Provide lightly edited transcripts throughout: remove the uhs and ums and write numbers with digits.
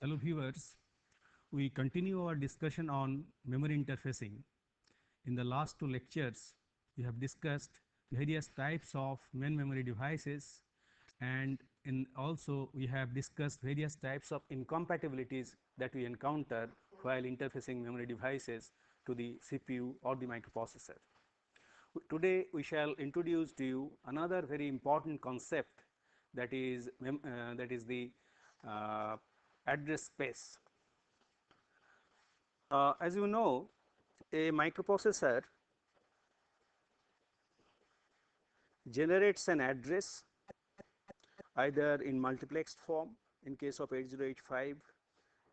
Hello viewers, we continue our discussion on memory interfacing. In the last two lectures, we have discussed various types of main memory devices, and also we have discussed various types of incompatibilities that we encounter while interfacing memory devices to the CPU or the microprocessor. Today we shall introduce to you another very important concept, that is the uh, address space. As you know, a microprocessor generates an address either in multiplexed form. In case of 8085,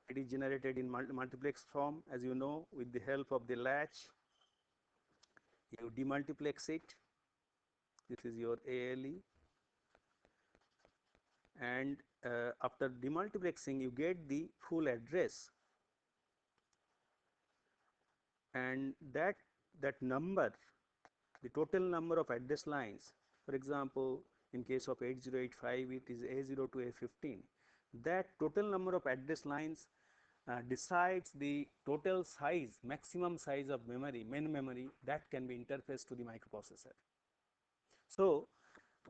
it is generated in multiplexed form. As you know, with the help of the latch, you demultiplex it. This is your ALE, and after demultiplexing, you get the full address, and that number, the total number of address lines. For example, in case of 8085, it is A0 to A15. That total number of address lines decides the total size, maximum size of memory, main memory, that can be interfaced to the microprocessor. So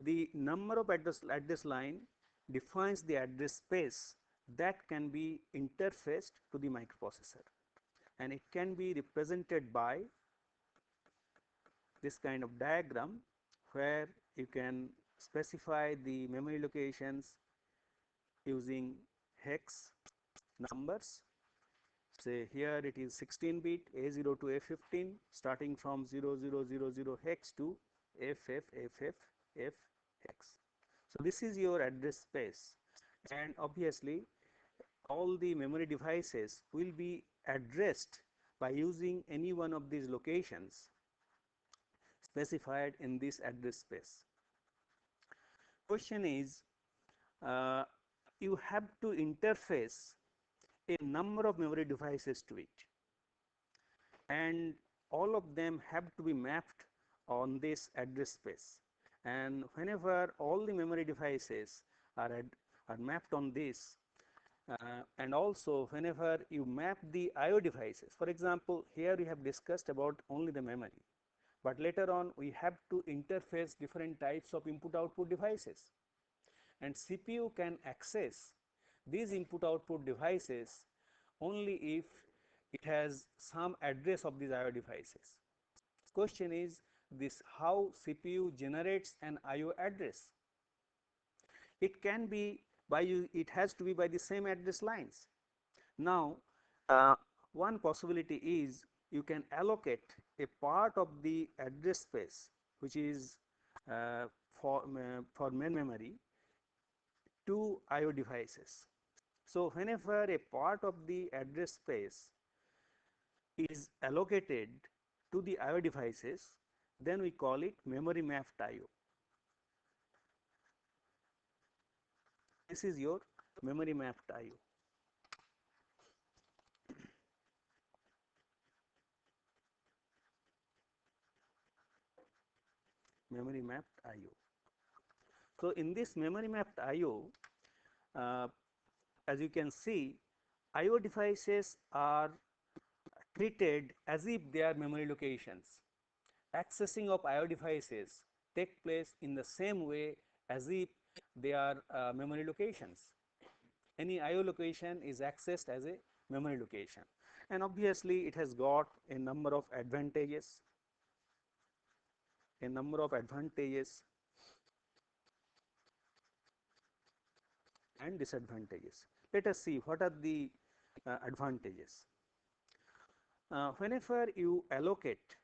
the number of address line defines the address space that can be interfaced to the microprocessor, and it can be represented by this kind of diagram, where you can specify the memory locations using hex numbers. Say here it is 16-bit A0 to A15, starting from 0000 hex to FFFF hex. So this is your address space, and obviously all the memory devices will be addressed by using any one of these locations specified in this address space. Question is, uh, you have to interface a number of memory devices to it, and all of them have to be mapped on this address space. And whenever all the memory devices are mapped on this, and also whenever you map the IO devices, for example, here we have discussed about only the memory, but later on we have to interface different types of input output devices, and CPU can access these input output devices only if it has some address of these IO devices. Question is this: how CPU generates an IO address? It can be by it has to be by the same address lines. Now, uh, one possibility is you can allocate a part of the address space which is for main memory to IO devices. So whenever a part of the address space is allocated to the IO devices, then we call it memory mapped IO. This is your memory mapped IO. Memory mapped IO. So in this memory mapped IO, uh, as you can see, IO devices are treated as if they are memory locations. Accessing of IO devices take place in the same way as if they are memory locations. Any IO location is accessed as a memory location, and obviously it has got a number of advantages, and disadvantages. Let us see what are the advantages. Whenever you allocate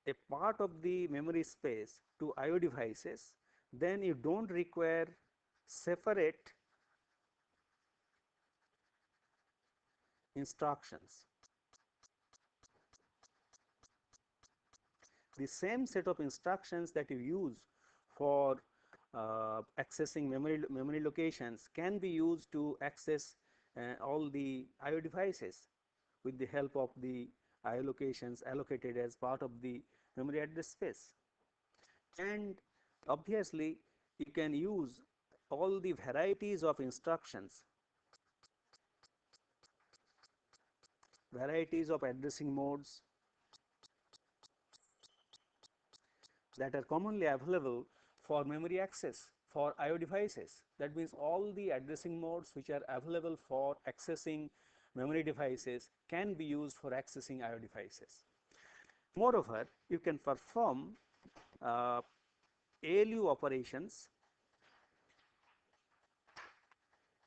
a part of the memory space to IO devices, then you do not require separate instructions. The same set of instructions that you use for accessing memory locations can be used to access all the IO devices with the help of the IO locations allocated as part of the memory address space. And obviously you can use all the varieties of instructions varieties of addressing modes that are commonly available for memory access for IO devices. That means all the addressing modes which are available for accessing memory devices can be used for accessing IO devices. Moreover, you can perform ALU operations,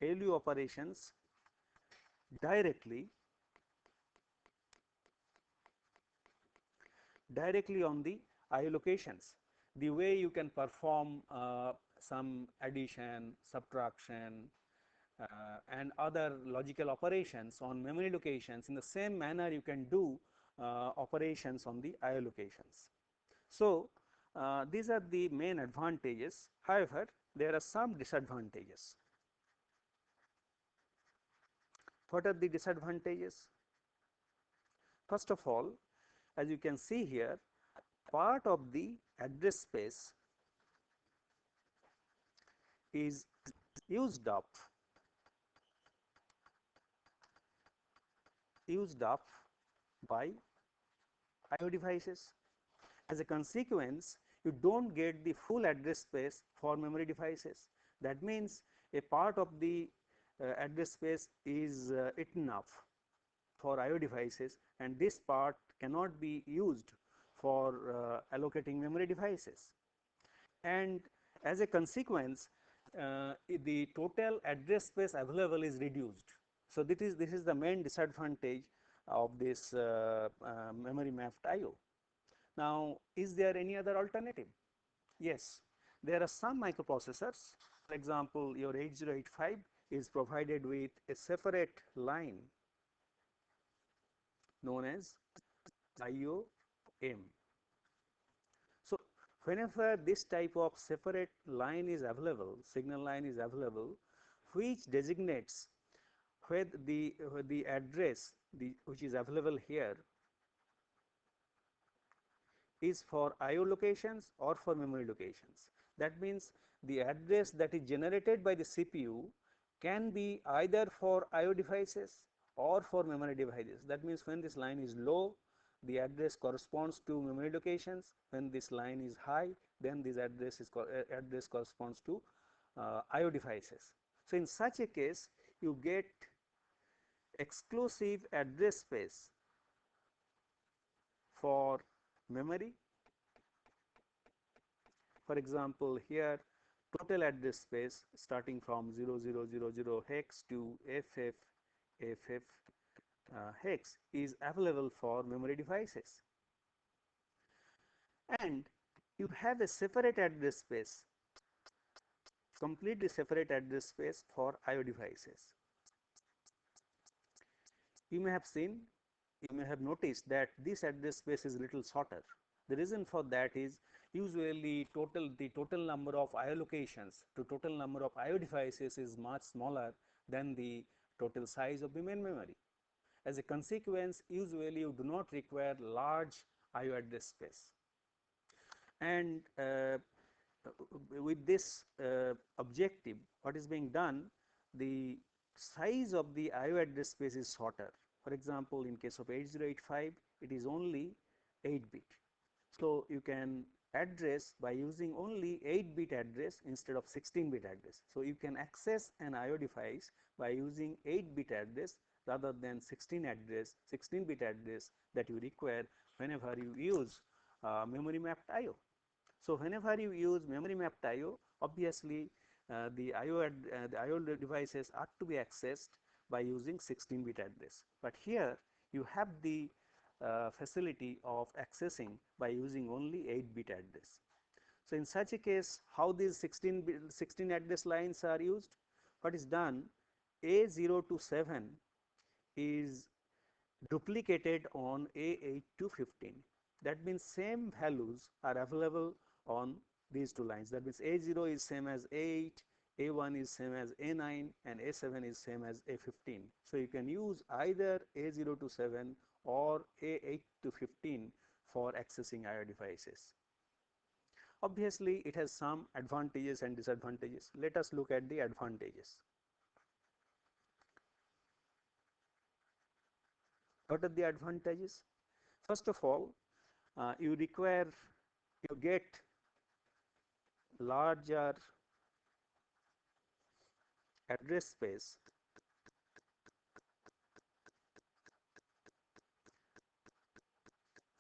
ALU operations directly on the IO locations. The way you can perform some addition, subtraction, and other logical operations on memory locations, in the same manner you can do operations on the IO locations. So, these are the main advantages. However, there are some disadvantages. What are the disadvantages? First of all, as you can see here, part of the address space is used up by IO devices. As a consequence, you do not get the full address space for memory devices. That means a part of the address space is eaten up for IO devices, and this part cannot be used for allocating memory devices. And as a consequence, the total address space available is reduced. So, this is the main disadvantage of this memory mapped IO. Now, is there any other alternative? Yes, there are some microprocessors. For example, your 8085 is provided with a separate line known as IOM. So, whenever this type of separate line is available, signal line is available, which designates where the address which is available here is for IO locations or for memory locations. That means the address that is generated by the CPU can be either for IO devices or for memory devices. That means when this line is low, the address corresponds to memory locations. When this line is high, then this address corresponds to IO devices. So, in such a case, you get exclusive address space for memory. For example, here total address space starting from 0000 hex to FF hex is available for memory devices, and you have a separate address space, completely separate address space for IO devices. You may have seen, you may have noticed that this address space is little shorter. The reason for that is usually the total number of IO locations to total number of IO devices is much smaller than the total size of the main memory. As a consequence, usually you do not require large IO address space. And with this objective, what is being done, the size of the IO address space is shorter. For example, in case of 8085, it is only 8-bit. So, you can address by using only 8-bit address instead of 16-bit address. So, you can access an IO device by using 8-bit address rather than 16-bit address that you require whenever you use memory mapped IO. So, whenever you use memory mapped IO, obviously the IO devices are to be accessed by using 16-bit address, but here you have the facility of accessing by using only 8-bit address. So, in such a case, how these 16 address lines are used? What is done? A0 to 7 is duplicated on A8 to 15. That means same values are available on these two lines. That means A0 is same as A8, A1 is same as A9, and A7 is same as A15. So, you can use either A0 to 7 or A8 to 15 for accessing IO devices. Obviously, it has some advantages and disadvantages. Let us look at the advantages. What are the advantages? First of all, you get larger address space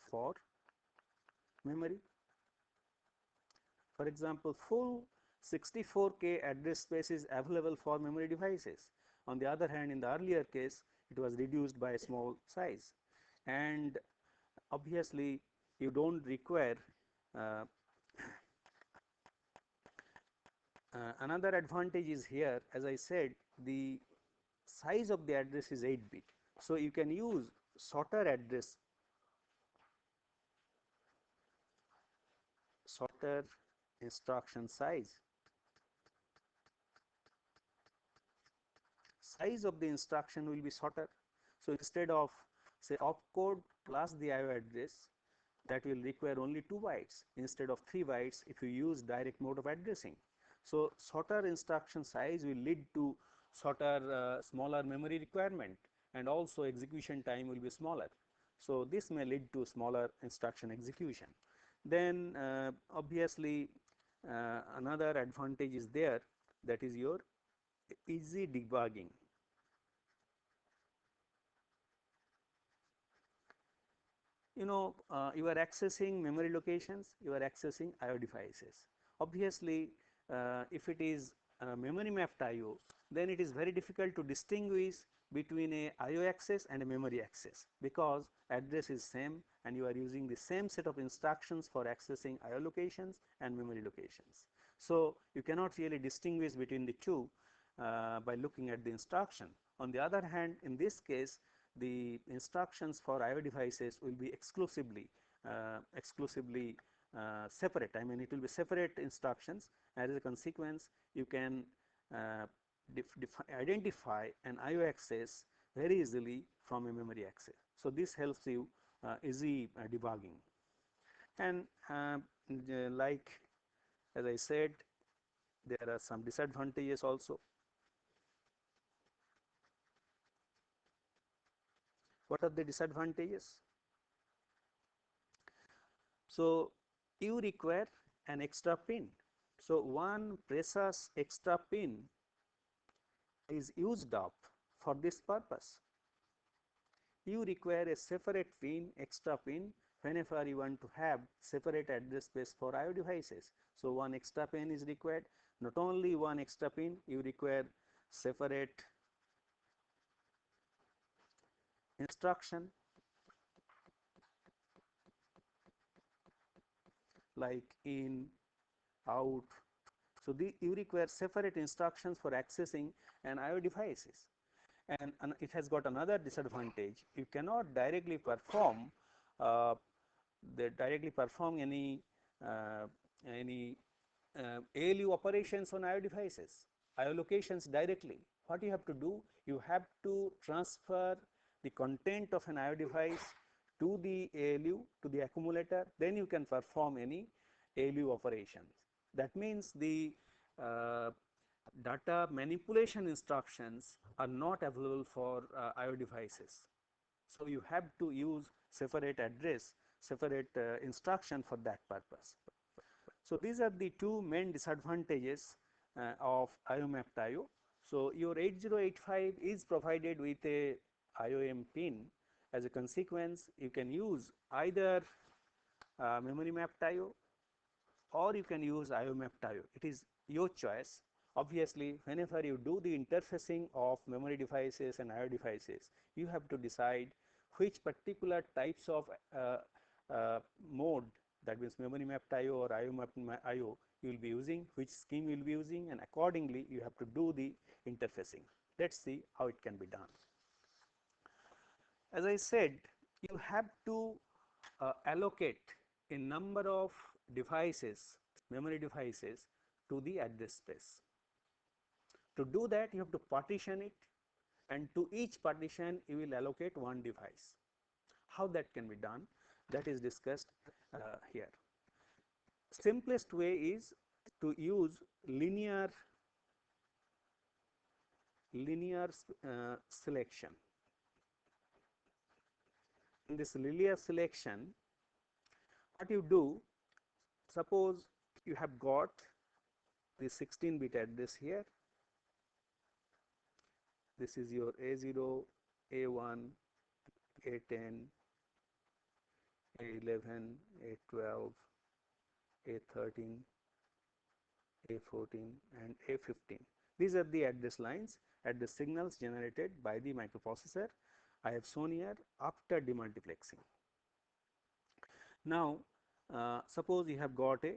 for memory. For example, full 64K address space is available for memory devices. On the other hand, in the earlier case, it was reduced by a small size. And obviously, you don't require uh, another advantage is here, as I said, the size of the address is 8-bit. So, you can use shorter address, shorter instruction size of the instruction will be shorter. So, instead of say opcode plus the IO address, that will require only 2 bytes instead of 3 bytes if you use direct mode of addressing. So, shorter instruction size will lead to shorter smaller memory requirement, and also execution time will be smaller. So, this may lead to smaller instruction execution. Then obviously another advantage is there, that is your easy debugging. You are accessing memory locations, you are accessing IO devices. Obviously, if it is memory mapped IO, then it is very difficult to distinguish between a IO access and a memory access, because address is same and you are using the same set of instructions for accessing IO locations and memory locations. So, you cannot really distinguish between the two by looking at the instruction. On the other hand, in this case, the instructions for IO devices will be exclusively separate. I mean, it will be separate instructions. As a consequence, you can uh, identify an IO access very easily from a memory access. So, this helps you easy debugging. And like as I said, there are some disadvantages also. What are the disadvantages? So, you require an extra pin. So, one precious extra pin is used up for this purpose. You require a separate pin, extra pin, whenever you want to have separate address space for IO devices. So, one extra pin is required. Not only one extra pin, you require separate instruction like in, out. So, you require separate instructions for accessing an IO devices. And it has got another disadvantage. You cannot directly perform uh, any ALU operations on IO devices, IO locations directly. What you have to do? You have to transfer the content of an IO device to the ALU, to the accumulator, then you can perform any ALU operations. That means the uh, data manipulation instructions are not available for IO devices. So, you have to use separate address, separate instruction for that purpose. So, these are the two main disadvantages of IO mapped IO. So, your 8085 is provided with a IOM pin. As a consequence, you can use either memory mapped IO or you can use IO mapped IO. It is your choice. Obviously, whenever you do the interfacing of memory devices and IO devices, you have to decide which particular types of mode, that means memory mapped IO or IO mapped IO, you will be using, which scheme you will be using, and accordingly you have to do the interfacing. Let us see how it can be done. As I said, you have to allocate a number of devices, memory devices, to the address space. To do that, you have to partition it, and to each partition you will allocate one device. How that can be done, that is discussed here. Simplest way is to use linear selection. in this linear selection, what you do, suppose you have got the 16-bit address here. This is your A0, A1, A10, A11, A12, A13, A14 and A15. These are the address lines, address signals generated by the microprocessor. I have shown here after demultiplexing. Now, suppose you have got a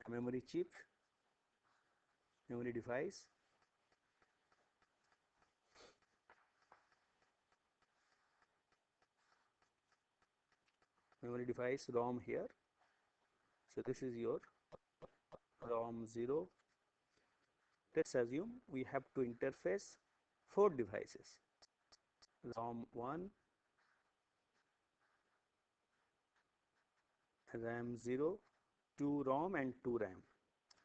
memory chip, memory device, ROM here. So this is your ROM 0. Let's assume we have to interface 4 devices, ROM 1, RAM 0, 2 ROM and 2 RAM.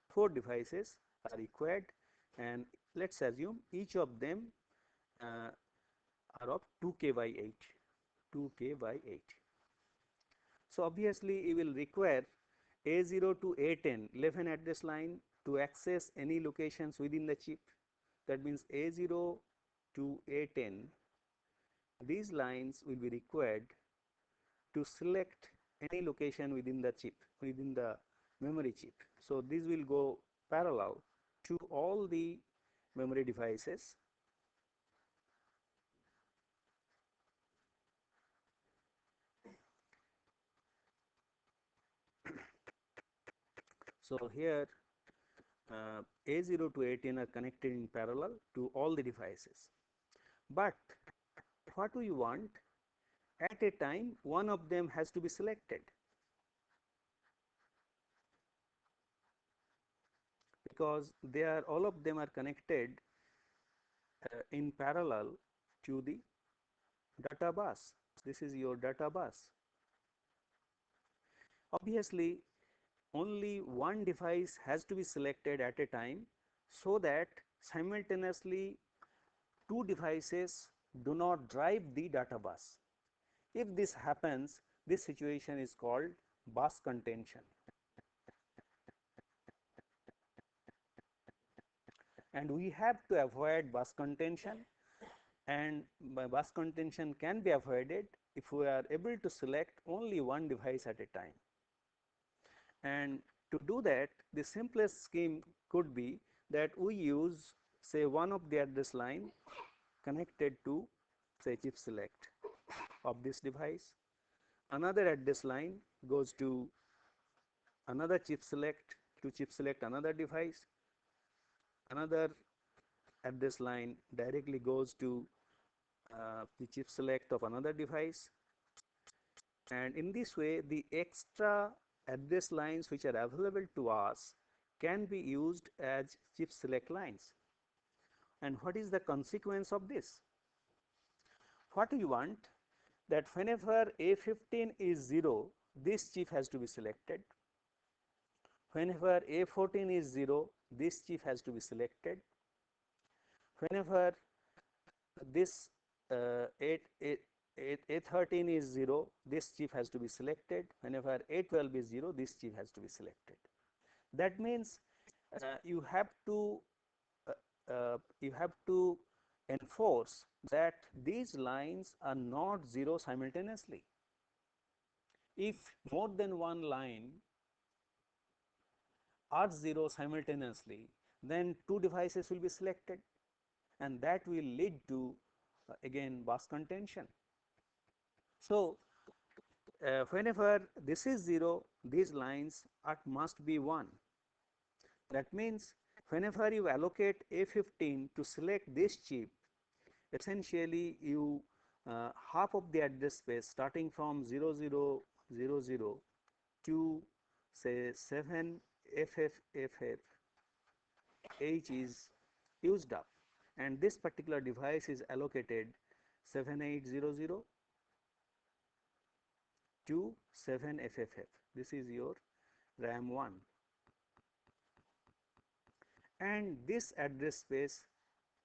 4 devices are required, and let's assume each of them are of 2K by 8. 2K by 8. So obviously you will require A0 to A10 11 address line to access any locations within the chip. That means A0 to A10, these lines will be required to select any location within the chip, within the memory chip. So this will go parallel to all the memory devices. So here A0 to A10 are connected in parallel to all the devices. But what we want, at a time one of them has to be selected, because they are, all of them are connected in parallel to the data bus. This is your data bus. Obviously only one device has to be selected at a time, so that simultaneously 2 devices do not drive the data bus. If this happens, this situation is called bus contention. And we have to avoid bus contention, and by bus contention can be avoided if we are able to select only one device at a time. And to do that, the simplest scheme could be that we use, say, one of the address line connected to, say, chip select of this device. Another address line goes to another chip select to chip select another device. Another address line directly goes to the chip select of another device. And in this way, the extra address lines which are available to us can be used as chip select lines. And what is the consequence of this? What we want, that whenever A15 is 0, this chip has to be selected. Whenever A14 is 0, this chip has to be selected. Whenever this A13 is 0, this chip has to be selected. Whenever A12 is 0, this chip has to be selected. That means you have to enforce that these lines are not 0 simultaneously. If more than one line are 0 simultaneously, then 2 devices will be selected, and that will lead to again bus contention. So whenever this is 0, these lines must be 1. That means whenever you allocate A15 to select this chip, essentially you half of the address space starting from 0000 to say 7FFFF H is used up, and this particular device is allocated 7800 to 7FFF. This is your RAM 1, and this address space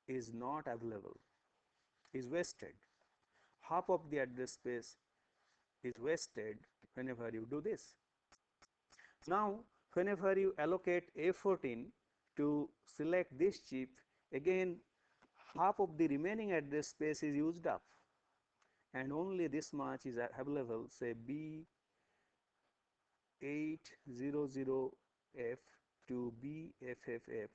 is not available, is wasted. half of the address space is wasted whenever you do this. Now, whenever you allocate A14 to select this chip, again half of the remaining address space is used up, and only this much is available, say B800F to BFFF,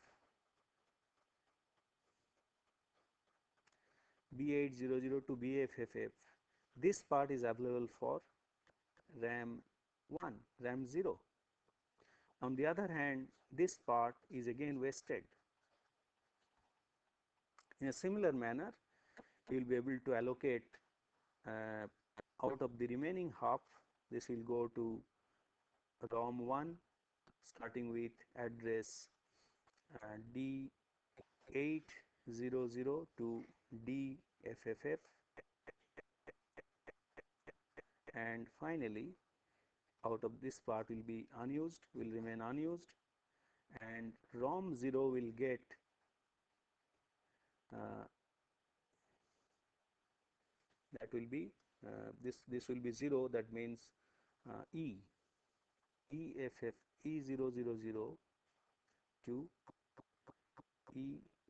B800 to BFFF. This part is available for RAM 1, RAM 0. On the other hand, this part is again wasted. In a similar manner, you will be able to allocate out of the remaining half, this will go to ROM 1 starting with address D800 to DFFF, and finally out of this part will be unused, will remain unused, and ROM 0 will get that will be this will be 0, that means EFF E000 to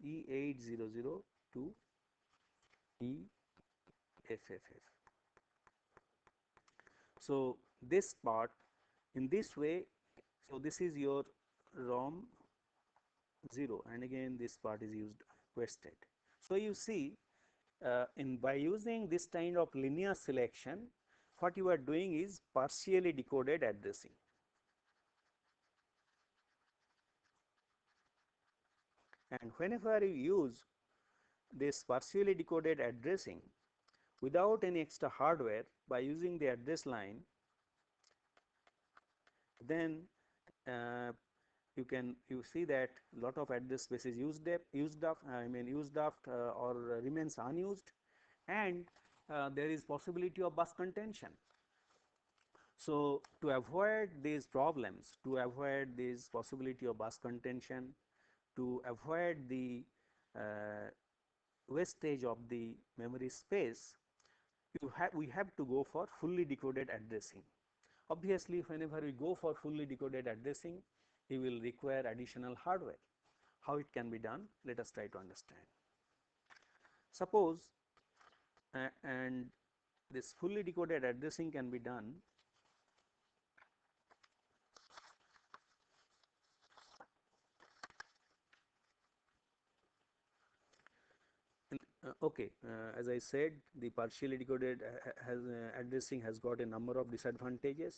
E800 to EFFF. So this part in this way, so this is your ROM 0, and again this part is used wasted. So you see, by using this kind of linear selection, what you are doing is partially decoded addressing. And whenever you use this partially decoded addressing without any extra hardware, by using the address line, then you see that lot of address space is used up or remains unused, and there is possibility of bus contention. So to avoid these problems, to avoid this possibility of bus contention, to avoid the wastage of the memory space, we have to go for fully decoded addressing. Obviously, whenever we go for fully decoded addressing, we will require additional hardware. How it can be done? Let us try to understand. Suppose and this fully decoded addressing can be done as I said, the partially decoded addressing has got a number of disadvantages.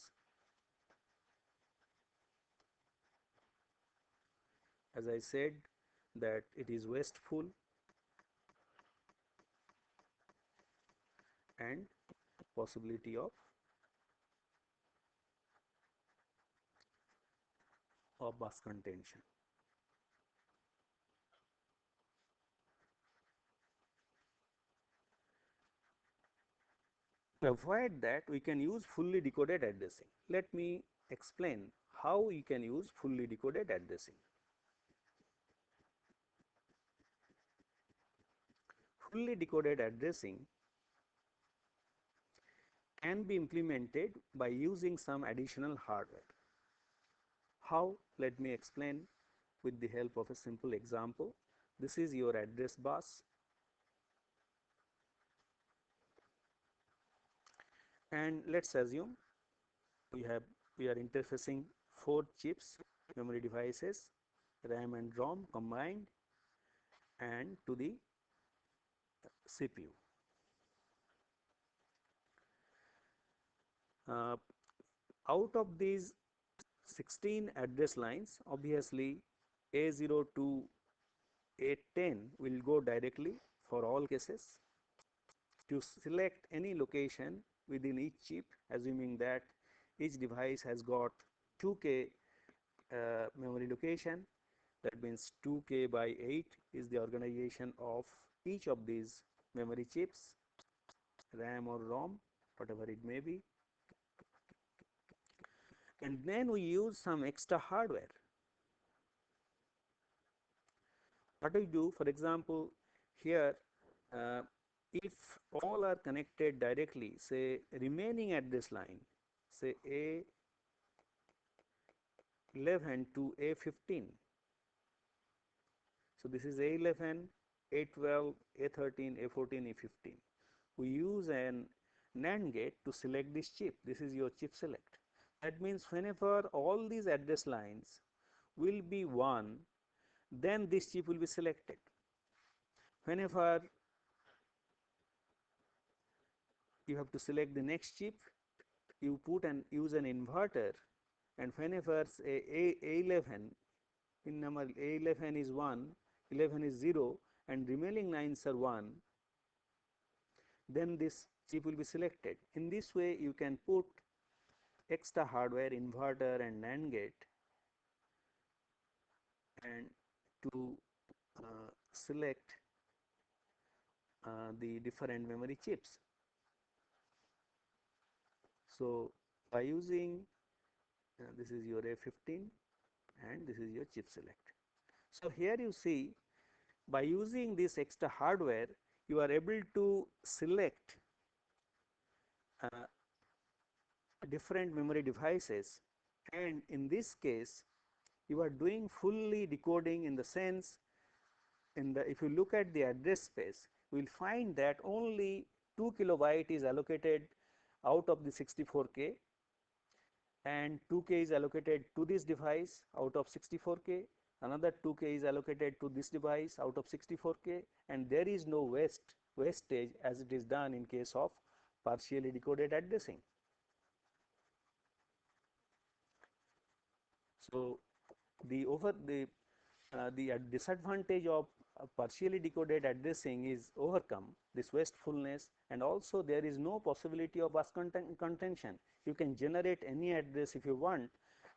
As I said, that it is wasteful and possibility of bus contention. To avoid that, we can use fully decoded addressing. Let me explain how we can use fully decoded addressing. Fully decoded addressing can be implemented by using some additional hardware. How? Let me explain with the help of a simple example. This is your address bus, and let's assume we are interfacing 4 chips, memory devices, RAM and ROM combined, and to the CPU. Out of these 16 address lines, obviously A0 to A10 will go directly for all cases. To select any location within each chip, assuming that each device has got 2K memory location, that means 2K by 8 is the organization of each of these memory chips, RAM or ROM, whatever it may be. And then we use some extra hardware. What do we do? For example, here if all are connected directly, say remaining address line, say A11 to A15. So this is A11, A12, A13, A14, A15. We use an NAND gate to select this chip. This is your chip select. That means whenever all these address lines will be 1, then this chip will be selected. Whenever you have to select the next chip, you put and use an inverter, and whenever A11, pin number A11 is 1, 11 is 0, and remaining lines are 1, then this chip will be selected. In this way, you can put extra hardware, inverter and NAND gate, and to select the different memory chips. So by using this is your A15 and this is your chip select. So here you see, by using this extra hardware, you are able to select different memory devices, and in this case you are doing fully decoding, in the sense, if you look at the address space, we will find that only 2 kilobyte is allocated out of the 64K, and 2K is allocated to this device out of 64K, another 2K is allocated to this device out of 64K, and there is no wastage as it is done in case of partially decoded addressing. So the disadvantage of partially decoded addressing is overcome, this wastefulness, and also there is no possibility of bus contention. You can generate any address if you want,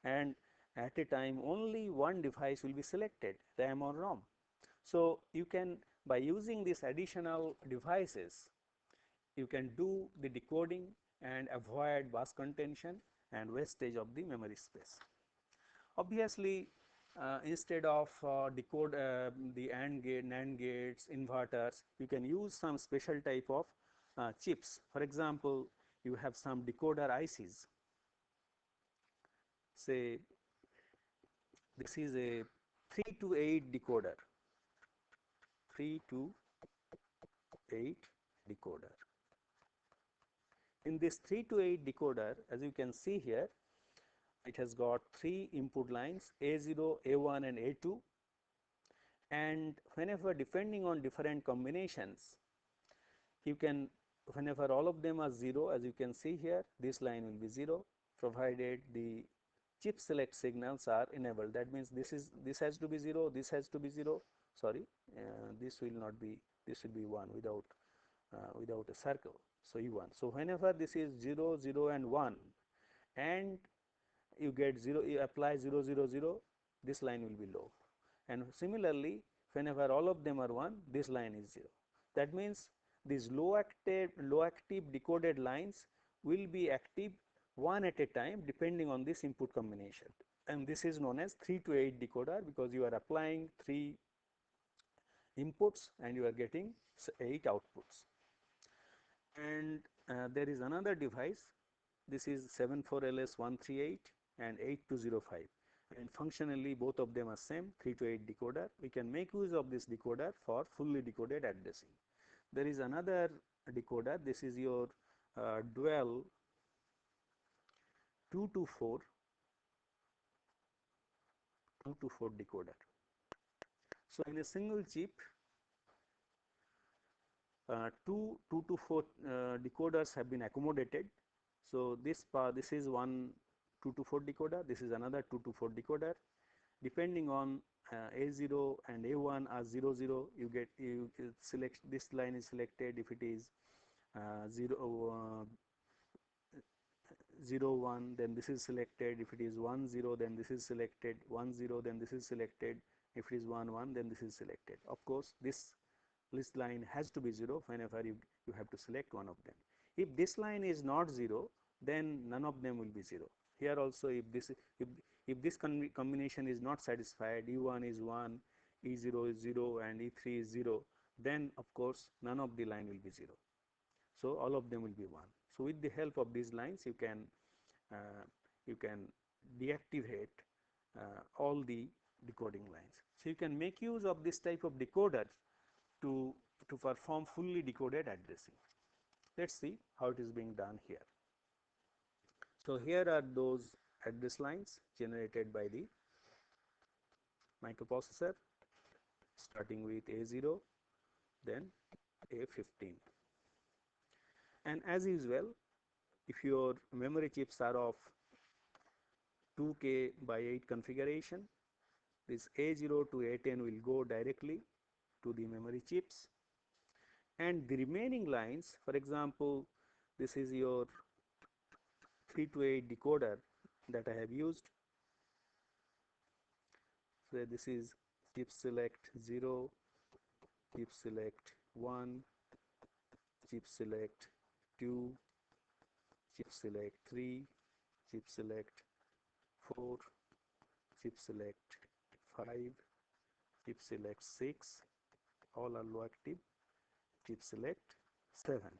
and at a time only one device will be selected, RAM or ROM. So you can, by using these additional devices, you can do the decoding and avoid bus contention and wastage of the memory space. Obviously, instead of decode the AND gate, NAND gates, inverters, you can use some special type of chips. For example, you have some decoder ICs. Say this is a 3 to 8 decoder, 3 to 8 decoder. In this 3 to 8 decoder, as you can see here, it has got 3 input lines, A0, A1 and A2, and whenever, depending on different combinations, you can, whenever all of them are 0, as you can see here, this line will be 0, provided the chip select signals are enabled. That means this has to be 0, this has to be 0, sorry, this will not be, this will be 1 without a circle, so E1. So whenever this is 0, 0 and 1, and you get 0, you apply 0, 0, 0, this line will be low, and similarly whenever all of them are 1, this line is 0. That means these low active decoded lines will be active one at a time depending on this input combination, and this is known as 3 to 8 decoder, because you are applying 3 inputs and you are getting 8 outputs. And there is another device, this is 74LS138 and 8205, and functionally both of them are same, 3 to 8 decoder. We can make use of this decoder for fully decoded addressing. There is another decoder, this is your dual 2 to 4 decoder. So in a single chip, two 2 to 4 decoders have been accommodated. So this is one 2 to 4 decoder, this is another 2 to 4 decoder. Depending on A0 and A1 are 0, 0, you select, this line is selected if it is 0, 0, 1, then this is selected. If it is 1, 0, then this is selected. 1, 0, then this is selected. If it is 1, 1, then this is selected. Of course, this list line has to be 0 whenever you have to select one of them. If this line is not 0, then none of them will be 0. Here also, if this combination is not satisfied, E1 is 1, E0 is 0 and E3 is 0, then of course none of the line will be 0. So all of them will be 1. So with the help of these lines uh, you can deactivate all the decoding lines. So you can make use of this type of decoder to perform fully decoded addressing. Let's see how it is being done here. So here are those address lines generated by the microprocessor, starting with A0, then A15. And as usual, if your memory chips are of 2K by 8 configuration, this A0 to A10 will go directly to the memory chips, and the remaining lines, for example, this is your 3 to 8 decoder that I have used. So this is chip select 0, chip select 1, chip select 2, chip select 3, chip select 4, chip select 5, chip select 6, all are low active, chip select 7,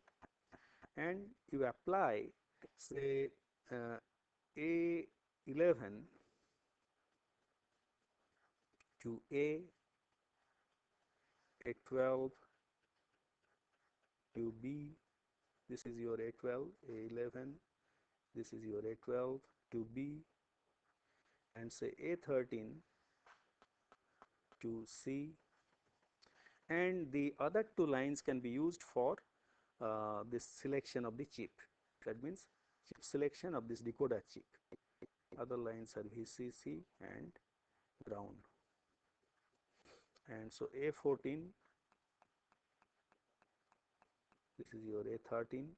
and you apply say A11 to A12 to B. This is your A12, A11, this is your A12 to B, and say A13 to C, and the other two lines can be used for this selection of the chip. That means chip selection of this decoder chip. Other lines are VCC and ground. And so A14, this is your A13,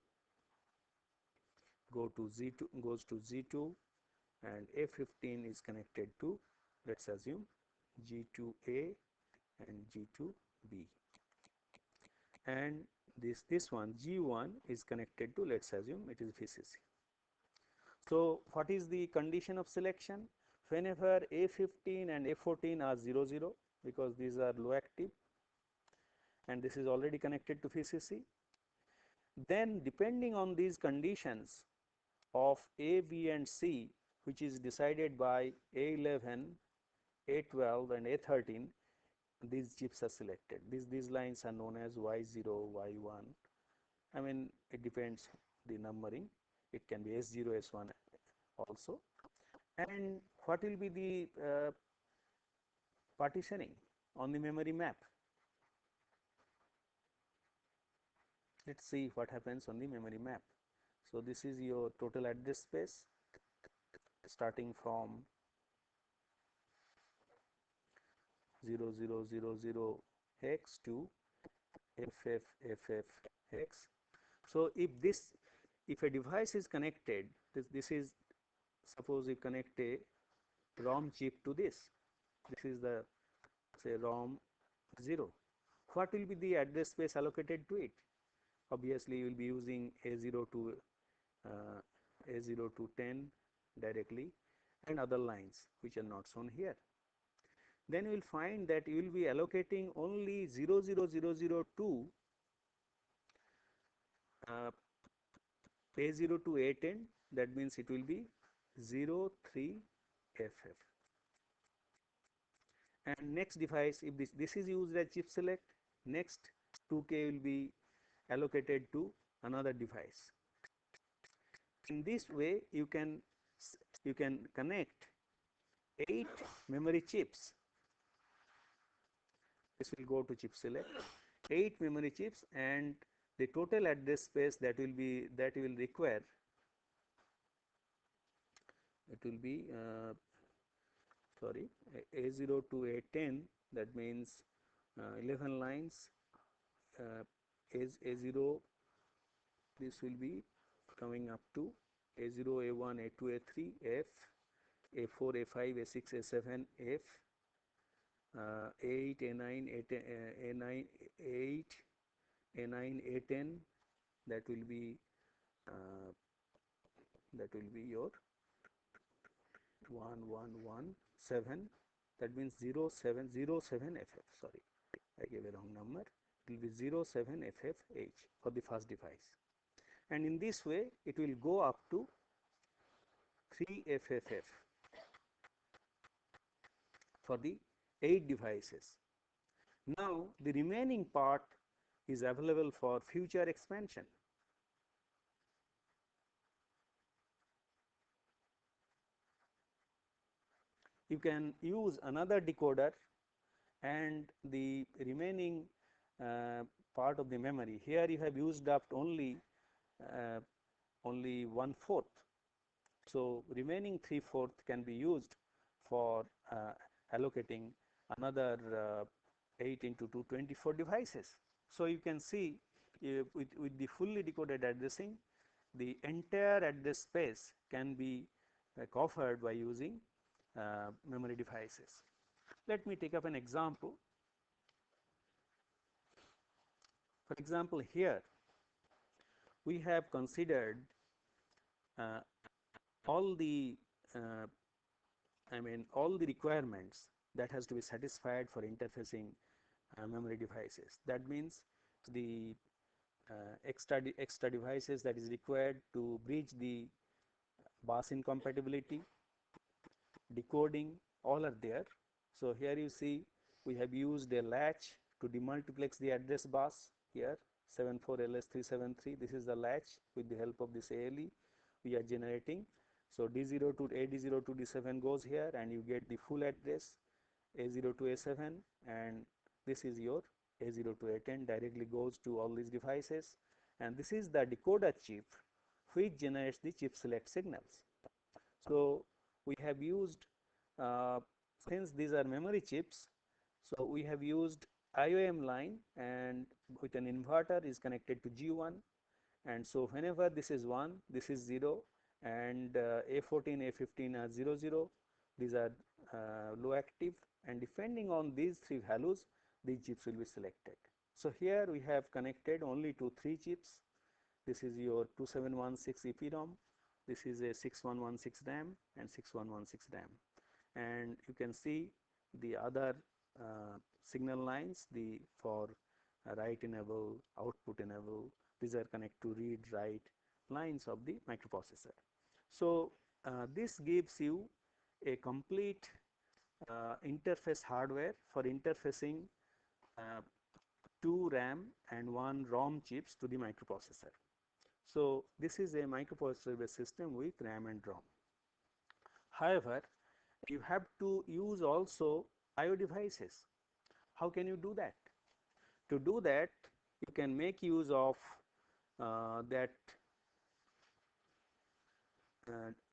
goes to Z2, and A15 is connected to, let's assume, G2A and G2B, and this one G1 is connected to, let's assume it is VCC. So what is the condition of selection? Whenever A15 and A14 are 0 0, because these are low active and this is already connected to VCC, then depending on these conditions of A, B and C, which is decided by A11, A12 and A13, these chips are selected. These lines are known as Y0, Y1. I mean, it depends the numbering. It can be S0, S1 also. And what will be the partitioning on the memory map? Let's see what happens on the memory map. So this is your total address space, starting from 0000 hex to FFFF hex. So if a device is connected, this is, suppose you connect a ROM chip to this. This is the, say, ROM 0. What will be the address space allocated to it? Obviously, you will be using A0 to A0 to 10 directly, and other lines which are not shown here. Then you will find that you will be allocating only 00002 A0 to A10. That means it will be 03FF. And next device, if this is used as chip select, next 2K will be allocated to another device. In this way, you can connect 8 memory chips. This will go to chip select, 8 memory chips, and the total address space that you will require, it will be sorry, A0 to A10. That means 11 lines. A0, this will be coming up to A0, A1, A2, A3, F, A4, A5, A6, A7, F, A8, A9, A9, A8, A9, A10. That will be your 1117. That means 0707FF. Sorry, I gave a wrong number. it will be 07FFH for the first device, and in this way it will go up to 3FFF for the 8 devices. Now the remaining part is available for future expansion. You can use another decoder and the remaining part of the memory. Here you have used up only 1/4. So remaining 3/4 can be used for allocating another 8 into 2, 24 devices. So you can see with the fully decoded addressing, the entire address space can be covered by using memory devices. Let me take up an example. For example, here we have considered uh, all the all the requirements that has to be satisfied for interfacing memory devices. That means the extra devices that is required to bridge the bus incompatibility, decoding, all are there. So here you see we have used a latch to demultiplex the address bus here 74LS373. This is the latch. With the help of this ALE we are generating. So D0 to AD0 to D7 goes here and you get the full address A0 to A7, and this is your A0 to A10 directly goes to all these devices, and this is the decoder chip which generates the chip select signals. So we have used since these are memory chips, so we have used IOM line, and with an inverter is connected to G1, and so whenever this is 1, this is 0, and A14, A15 are 0, 0. These are low active, and depending on these 3 values, these chips will be selected. So here we have connected only to 3 chips. This is your 2716 EPROM, this is a 6116 RAM and 6116 RAM, and you can see the other signal lines, the for write enable, output enable, these are connected to read write lines of the microprocessor. So this gives you a complete interface hardware for interfacing 2 RAM and 1 ROM chips to the microprocessor. So this is a microprocessor based system with RAM and ROM. However, you have to use also IO devices. How can you do that? To do that, you can make use of that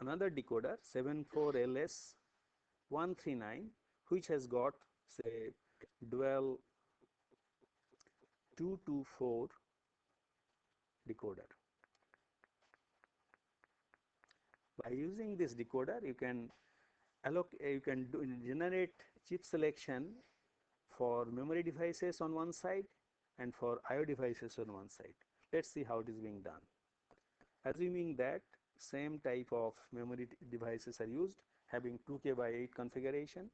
another decoder 74LS139, which has got say dual 224 decoder. By using this decoder, you can generate chip selection for memory devices on one side and for IO devices on one side. Let's see how it is being done. Assuming that same type of memory devices are used having 2K by 8 configuration.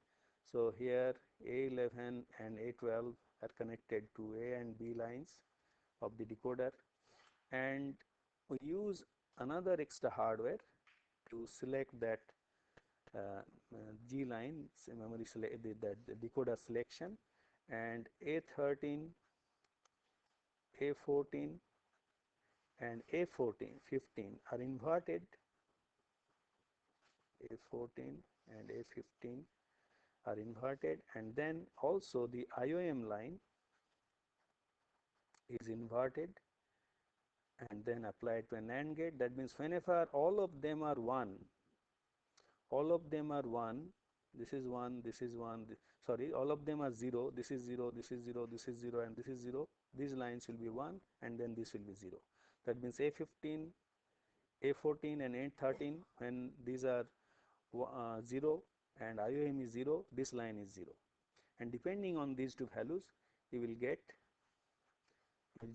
So here A11 and A12 are connected to A and B lines of the decoder, and we use another extra hardware to select that G line memory select the decoder selection, and A13, A14 and A15 are inverted. A14 and A15 are inverted, and then also the IOM line is inverted and then applied to an AND gate. That means whenever all of them are 1, all of them are 1, this is 1, this is 1, sorry, all of them are 0, this is 0, this is 0, this is 0, and this is 0, these lines will be 1 and then this will be 0. That means A15, A14 and A13, when these are 0 and IOM is 0, this line is 0, and depending on these two values you will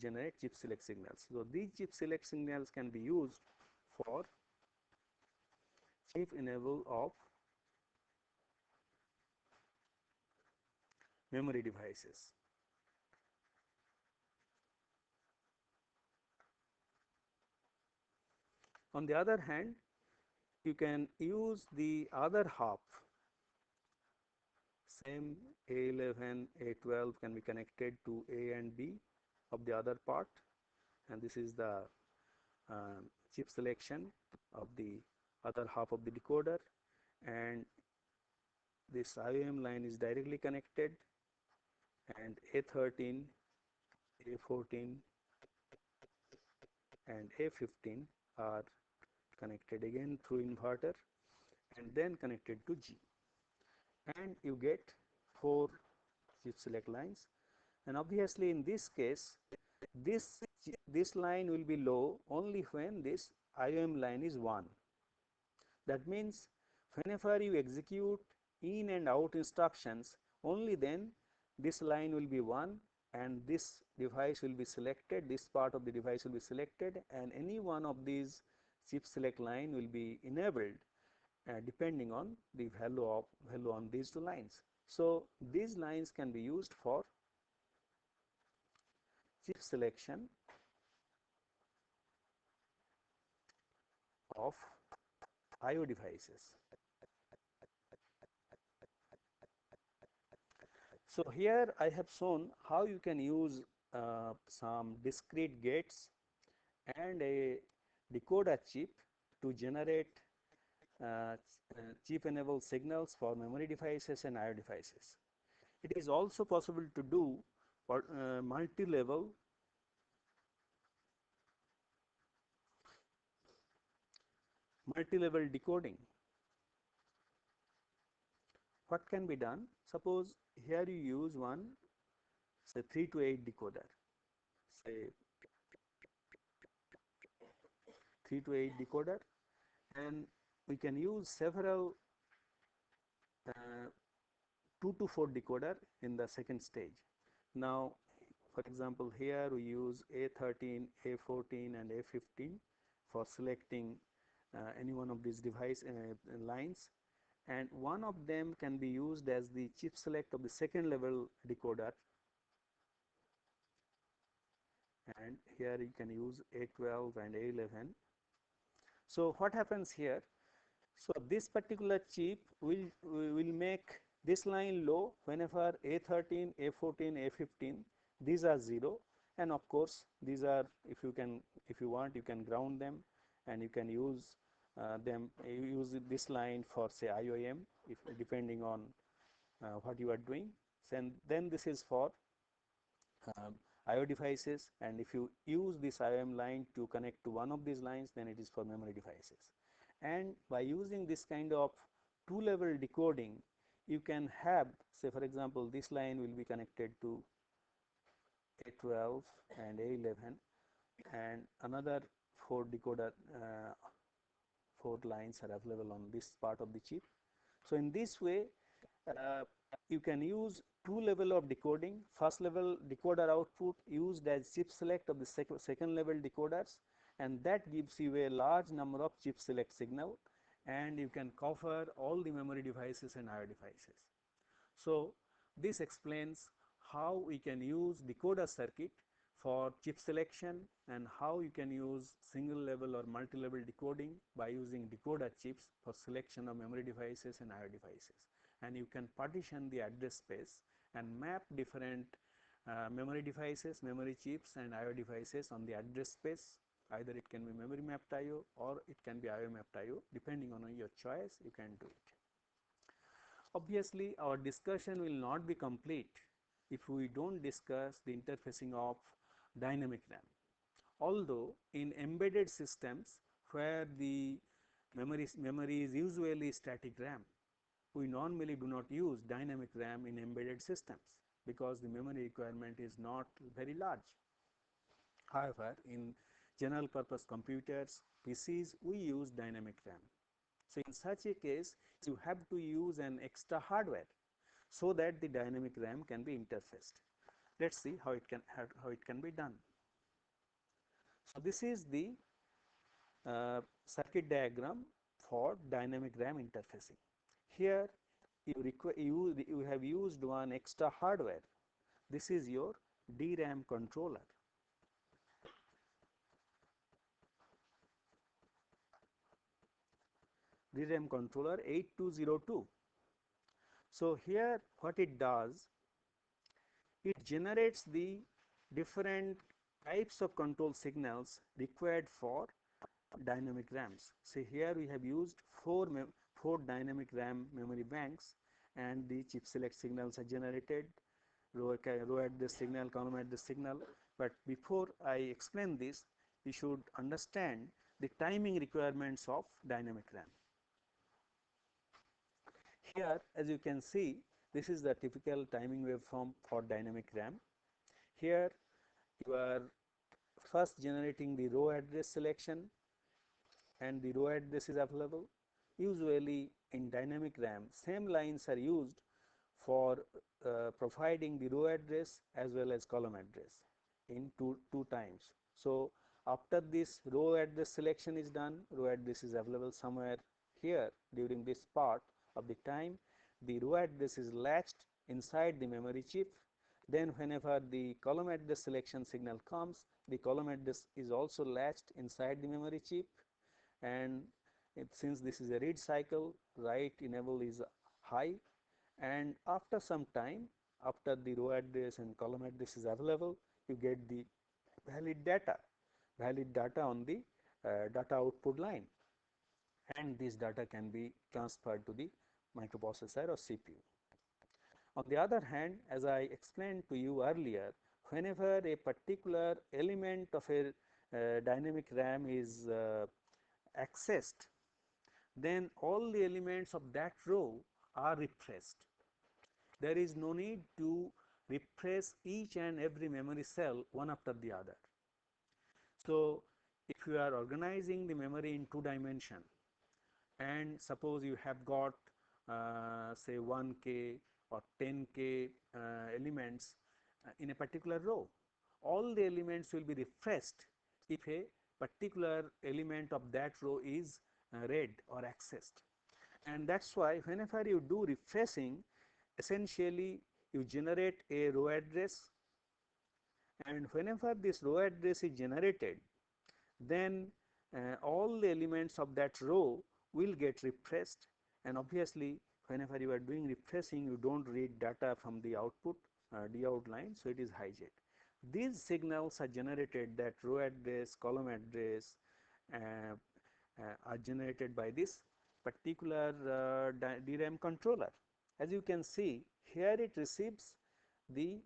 generate chip select signals. So these chip select signals can be used for chip enable of memory devices. On the other hand, you can use the other half, same A11, A12 can be connected to A and B of the other part, and this is the chip selection of the other half of the decoder, and this IOM line is directly connected, and A13, A14 and A15 are connected again through inverter and then connected to G, and you get 4 chip select lines. And obviously in this case, this line will be low only when this IOM line is 1. That means whenever you execute in and out instructions, only then this line will be 1 and this device will be selected, this part of the device will be selected, and any one of these chip select line will be enabled depending on the value on these two lines. So these lines can be used for chip selection of IO devices. So here I have shown how you can use some discrete gates and a decoder chip to generate chip enabled signals for memory devices and IO devices. It is also possible to do for multi-level decoding. What can be done? Suppose here you use one, say 3 to 8 decoder, say 3 to 8 decoder, and we can use several 2 to 4 decoder in the second stage. Now, for example, here we use A13, A14 and A15 for selecting any one of these device lines, and one of them can be used as the chip select of the second level decoder, and here you can use A12 and A11. So what happens here? So this particular chip will make this line low whenever A13, A14, A15 these are 0, and of course these are, if you want, you can ground them and you can use use this line for say IOM if depending on what you are doing. And then this is for IO devices, and if you use this IOM line to connect to one of these lines, then it is for memory devices. And by using this kind of two-level decoding, you can have, say for example, this line will be connected to A12 and A11, and another 4 decoder 4 lines are available on this part of the chip. So in this way, you can use 2 level of decoding. First level decoder output used as chip select of the second level decoders, and that gives you a large number of chip select signal, and you can cover all the memory devices and IO devices. So this explains how we can use decoder circuit for chip selection and how you can use single level or multi-level decoding by using decoder chips for selection of memory devices and IO devices. And you can partition the address space and map different memory devices, memory chips and IO devices on the address space. Either it can be memory mapped IO or it can be IO mapped IO, depending on your choice you can do it. Obviously, our discussion will not be complete if we don't discuss the interfacing of dynamic RAM. Although in embedded systems where the memory is usually static RAM, we normally do not use dynamic RAM in embedded systems because the memory requirement is not very large. However, in general purpose computers, PCs, we use dynamic RAM. So in such a case, you have to use an extra hardware so that the dynamic RAM can be interfaced. Let's see how it can be done. So this is the circuit diagram for dynamic RAM interfacing. Here you have used one extra hardware. This is your DRAM controller. DRAM controller 8202. So here what it does, it generates the different types of control signals required for dynamic RAMs. See, here we have used four dynamic RAM memory banks, and the chip select signals are generated, row address signal, column address signal. But before I explain this, you should understand the timing requirements of dynamic RAM. Here, as you can see, this is the typical timing waveform for dynamic RAM. Here you are first generating the row address selection, and the row address is available. Usually in dynamic RAM, same lines are used for providing the row address as well as column address in two times. So after this row address selection is done, row address is available somewhere here. During this part of the time, the row address is latched inside the memory chip. Then whenever the column address selection signal comes, the column address is also latched inside the memory chip, and since this is a read cycle, write enable is high, and after some time, after the row address and column address is available, you get the valid data on the data output line, and this data can be transferred to the microprocessor or CPU. On the other hand, as I explained to you earlier, whenever a particular element of a dynamic RAM is accessed, then all the elements of that row are refreshed. There is no need to refresh each and every memory cell one after the other. So if you are organizing the memory in 2 dimension, and suppose you have got say 1K or 10K elements in a particular row, all the elements will be refreshed if a particular element of that row is read or accessed. And that's why whenever you do refreshing, essentially you generate a row address, and whenever this row address is generated, then all the elements of that row will get refreshed, and obviously whenever you are doing refreshing, you don't read data from the output dout line, so it is hijacked. These signals are generated, that row address, column address are generated by this particular DRAM controller. As you can see, here it receives the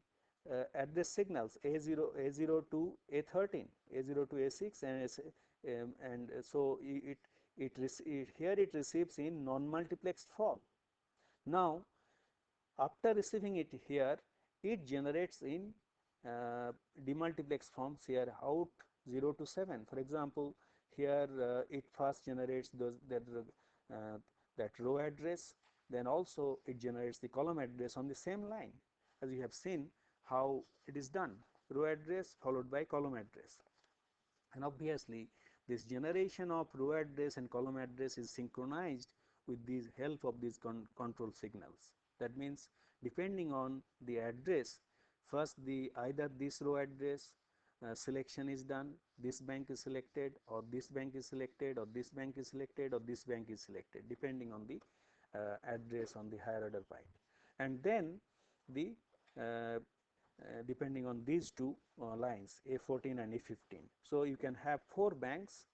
address signals A0, A0 to A13, A0 to A6, and so here it receives in non-multiplexed form. Now, after receiving it here, it generates in demultiplex forms here out 0 to 7. For example, here it first generates that row address, then also it generates the column address on the same line, as you have seen how it is done, row address followed by column address. And obviously this generation of row address and column address is synchronized with the help of these control signals. That means depending on the address, first either this row address selection is done, this bank is selected, or this bank is selected, or this bank is selected, or this bank is selected, depending on the address on the higher order byte. And then the depending on these two lines, A14 and A15. So you can have 4 banks.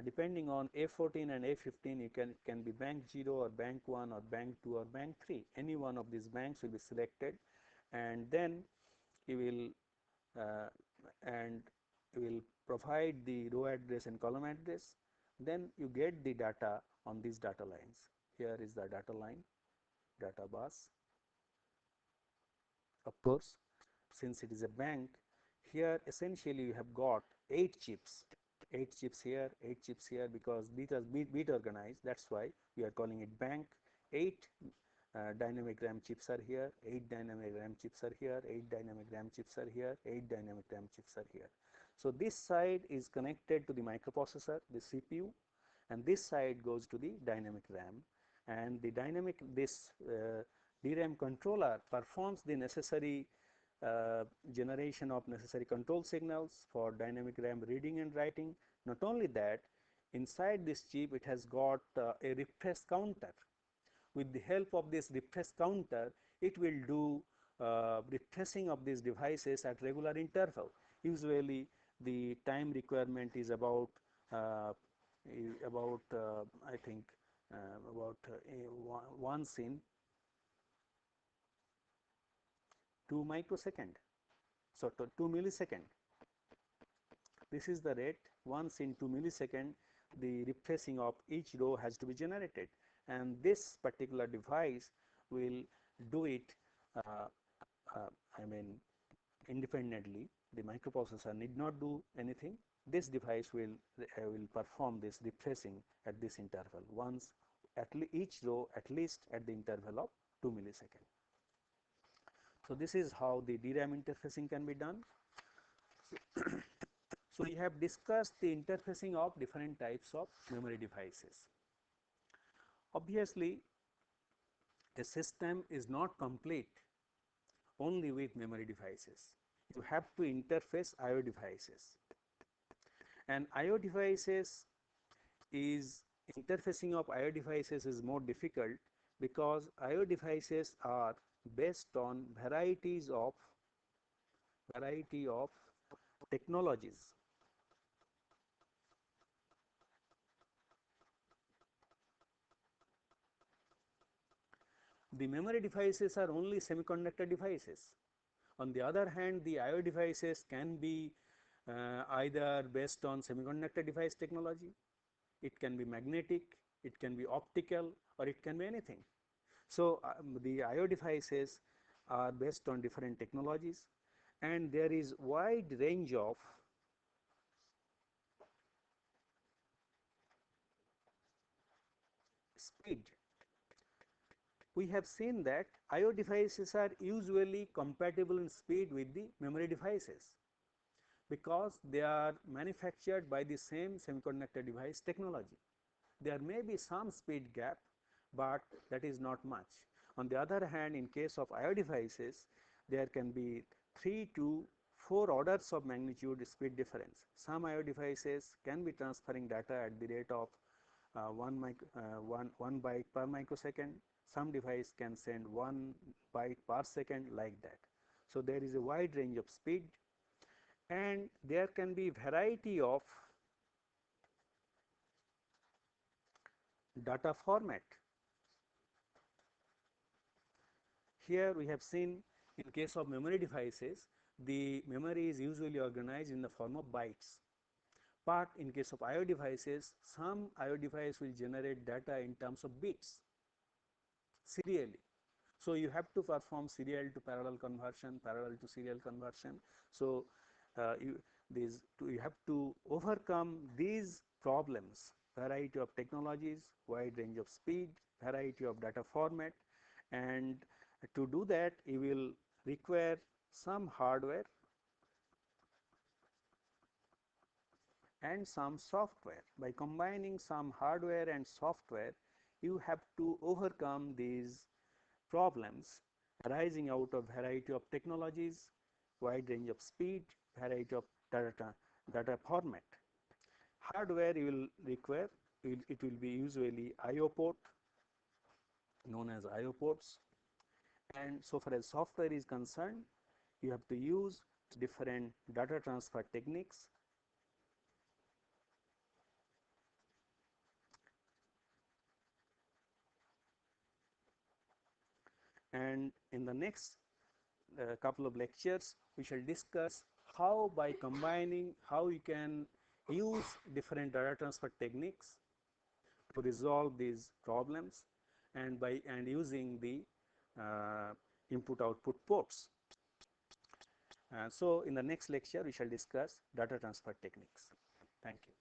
Depending on A14 and A15, you can be bank 0 or bank 1 or bank 2 or bank 3. Any one of these banks will be selected, and then you will provide the row address and column address. Then you get the data on these data lines. Here is the data line, data bus. Of course, since it is a bank, here essentially you have got 8 chips, 8 chips here, 8 chips here, because bit organized. That's why we are calling it bank. 8 dynamic RAM chips are here, 8 dynamic RAM chips are here, 8 dynamic RAM chips are here, 8 dynamic RAM chips are here. So this side is connected to the microprocessor, the CPU, and this side goes to the dynamic RAM, and the this DRAM controller performs the necessary generation of necessary control signals for dynamic RAM reading and writing. Not only that, Inside this chip, it has got a refresh counter. With the help of this refresh counter, it will do refreshing of these devices at regular interval. Usually, the time requirement is about uh, I think once in 2 microsecond. So, to 2 millisecond. This is the rate. Once in 2 millisecond, the refreshing of each row has to be generated, and this particular device will do it uh, I mean independently. The microprocessor need not do anything. This device will perform this refreshing at this interval once at each row, at least at the interval of 2 milliseconds. So this is how the DRAM interfacing can be done. So we have discussed the interfacing of different types of memory devices. Obviously, a system is not complete only with memory devices. You have to interface I/O devices, and I/O devices is interfacing of I/O devices is more difficult because I/O devices are based on variety of technologies. The memory devices are only semiconductor devices. On the other hand, the I/O devices can be either based on semiconductor device technology, it can be magnetic, it can be optical, or it can be anything. So the I/O devices are based on different technologies, and there is wide range of speed. We have seen that I/O devices are usually compatible in speed with the memory devices because they are manufactured by the same semiconductor device technology. There may be some speed gap, but that is not much. On the other hand, in case of I/O devices, there can be 3 to 4 orders of magnitude speed difference. Some I/O devices can be transferring data at the rate of 1 byte per microsecond. Some device can send 1 byte per second, like that. So there is a wide range of speed, and there can be variety of data format. Here we have seen, in case of memory devices, the memory is usually organized in the form of bytes. But in case of I/O devices, some I/O device will generate data in terms of bits serially. So you have to perform serial to parallel conversion, parallel to serial conversion. So you have to overcome these problems: variety of technologies, wide range of speed, variety of data format, and to do that you will require some hardware and some software. By combining some hardware and software, you have to overcome these problems arising out of variety of technologies, wide range of speed, variety of data format. Hardware you will require, it will be usually I/O port, known as I/O ports, and so far as software is concerned, you have to use different data transfer techniques. And in the next couple of lectures, we shall discuss how, by combining, how you can use different data transfer techniques to resolve these problems, and using the input output ports. So in the next lecture we shall discuss data transfer techniques. Thank you.